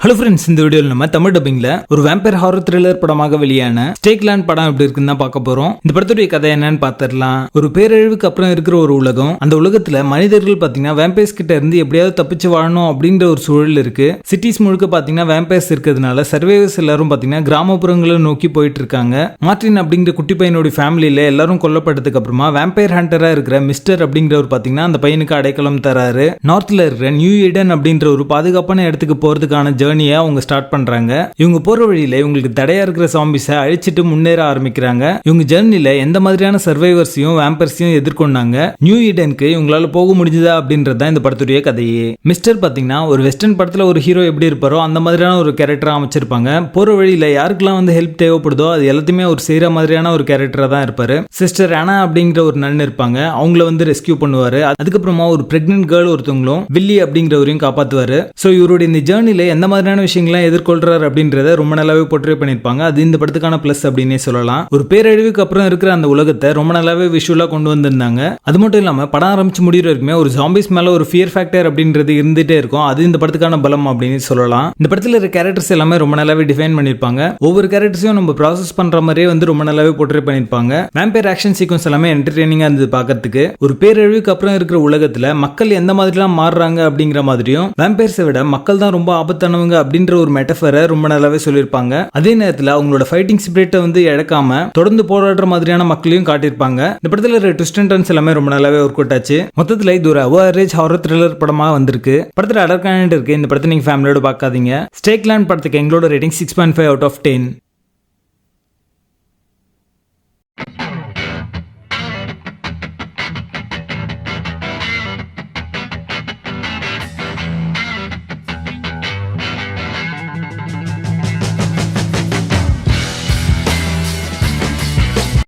Hello friends, இந்த வீடியோவில் நம்ம தமிழ் டப்பிங்ல ஒரு வேம்பயர் ஹாரர் த்ரில்லர் படமாக வெளியான ஸ்டேக்லேண்ட் படம் எப்படி இருக்குன்னு தான் பார்க்க போறோம். இந்த படத்துடைய கதை என்னன்னு பார்த்துடலாம். ஒரு பேரழிவுக்கு அப்புறம் இருக்கிற ஒரு உலகம். அந்த உலகத்துல மனிதர்கள் பாத்தீங்கன்னா வேம்பயர்ஸ் கிட்ட இருந்து எப்படியாவது தப்பிச்சு வாழணும் அப்படின்ற ஒரு சூழல் இருக்கு. சிட்டிஸ் முழுக்க பாத்தீங்கன்னா வேம்பயர்ஸ் இருக்கிறதுனால சர்வைவர்ஸ் எல்லாரும் பாத்தீங்கன்னா கிராமப்புறங்களை நோக்கி போயிட்டு இருக்காங்க. மார்டின் அப்படிங்கிற குட்டி பையனோட ஃபேமிலியில எல்லாரும் கொல்லப்பட்டதுக்கு அப்புறமா வேம்பயர் ஹண்டரா இருக்கிற மிஸ்டர் அப்படிங்கிறவர் பாத்தீங்கன்னா அந்த பையனுக்கு அடைக்கலம் தராரு. நார்த்ல இருக்கிற நியூ ஈடன் அப்படின்ற ஒரு பாதுகாப்பான இடத்துக்கு போறதுக்கான ஜர்னியை அவங்க ஸ்டார்ட் பண்றாங்க. இவங்க போற வழியில இவங்களுக்கு தடையா இருக்கிற ஜாம்பிஸை அழிச்சிட்டு முன்னேற ஆரம்பிக்கிறாங்க. இவங்க ஜர்னில எந்த மாதிரியான சர்வைவர்ஸையும் வேம்பர்ஸையும் எதிர்கொண்டாங்க, நியூ ஈடனுக்கு இவங்களால போக முடிஞ்சதா அப்படின்றத இந்த படத்துடைய கதையே. மிஸ்டர் பாத்தீங்கன்னா ஒரு வெஸ்டர்ன் படத்துல ஒரு ஹீரோ எப்படி இருப்பாரோ அந்த மாதிரியான ஒரு கேரக்டரா அமைச்சிருப்பாங்க. போற வழியில யாருக்கெல்லாம் வந்து ஹெல்ப் தேவைப்படுதோ அது எல்லாத்தையுமே ஒரு செய்யற மாதிரியான ஒரு கேரக்டரா தான் இருப்பாரு. சிஸ்டர் ஆனா அப்படிங்கிற ஒரு நன் இருப்பாங்க, அவங்கள வந்து ரெஸ்கியூ பண்ணுவாரு. அதுக்கப்புறமா ஒரு பிரெக்னன்ட் கேர்ள் ஒருத்தவங்களும் வில்லி அப்படிங்கிறவரையும் காப்பாத்துவாரு. சோ இவருடைய இந்த ஜர்னில எந்த மாதிரியான விஷயங்கள்லாம் எதிர்கொள்றாரு அப்படின்றத ரொம்ப நல்லாவே போர்ட்ரே பண்ணிருப்பாங்க. அது இந்த படத்துக்கான பிளஸ் அப்படின்னே சொல்லலாம். ஒரு பேரழிவுக்கு அப்புறம் இருக்கிற அந்த உலகத்தை ரொம்ப நல்லாவே விஷுவலா கொண்டு வந்திருந்தாங்க. அது மட்டும் இல்லாம படம் ஆரம்பிச்சு முடிகிற வரைக்குமே ஒரு ஜாம்பிஸ் மேல ஒரு ஃபியர் ஃபேக்டர் அப்படின்றது இருந்துட்டே இருக்கும். அது இந்த படத்துக்கான பலம் அப்படின்னு சொல்லலாம். இந்த படத்துல இருக்க கேரக்டர்ஸ் எல்லாமே ரொம்ப நல்லாவே டிஃபைன் பண்ணிருப்பாங்க. ஒவ்வொரு கேரக்டர்ஸையும் நம்ம ப்ராசஸ் பண்ற மாதிரியே வந்து ரொம்ப நல்லாவே போர்ட்ரே பண்ணிருப்பாங்க. வேம்பயர் ஆக்ஷன் சீக்வன்ஸ் எல்லாமே என்டர்டெய்னிங்கா இருந்தது பார்க்கிறதுக்கு. ஒரு பேரழிவுக்கு அப்புறம் இருக்கிற உலகத்துல மக்கள் எந்த மாதிரிலாம் மாறுறாங்க அப்படிங்கிற மாதிரியும் வேம்பயர்ஸை விட மக்கள் தான் ரொம்ப ஆபத்தானவங்க அப்படின்ற ஒரு மெட்டஃபரை ரொம்ப நல்லாவே சொல்லியிருப்பாங்க. அதே நேரத்தில் அவங்களோட ஃபைட்டிங் ஸ்பிரிட்டை வந்து இழக்காம தொடர்ந்து போராடுற மாதிரியான மக்களையும் காட்டியிருப்பாங்க. இந்த படத்துல ட்விஸ்ட் அண்ட் டர்ன்ஸ் எல்லாமே ரொம்ப நல்லாவே ஒர்க் அவுட் ஆச்சு. மொத்தத்தில் இது ஒரு அவரேஜ் ஹாரர் த்ரில்லர் படமாக வந்திருக்கு. படத்தில் அடர்கான இருக்கு. இந்த படத்தை நீங்க ஃபேமிலியோட பார்க்காதீங்க. ஸ்டேக்லேண்ட் படத்துக்கு எங்களோட ரேட்டிங் 6.5 out of 10.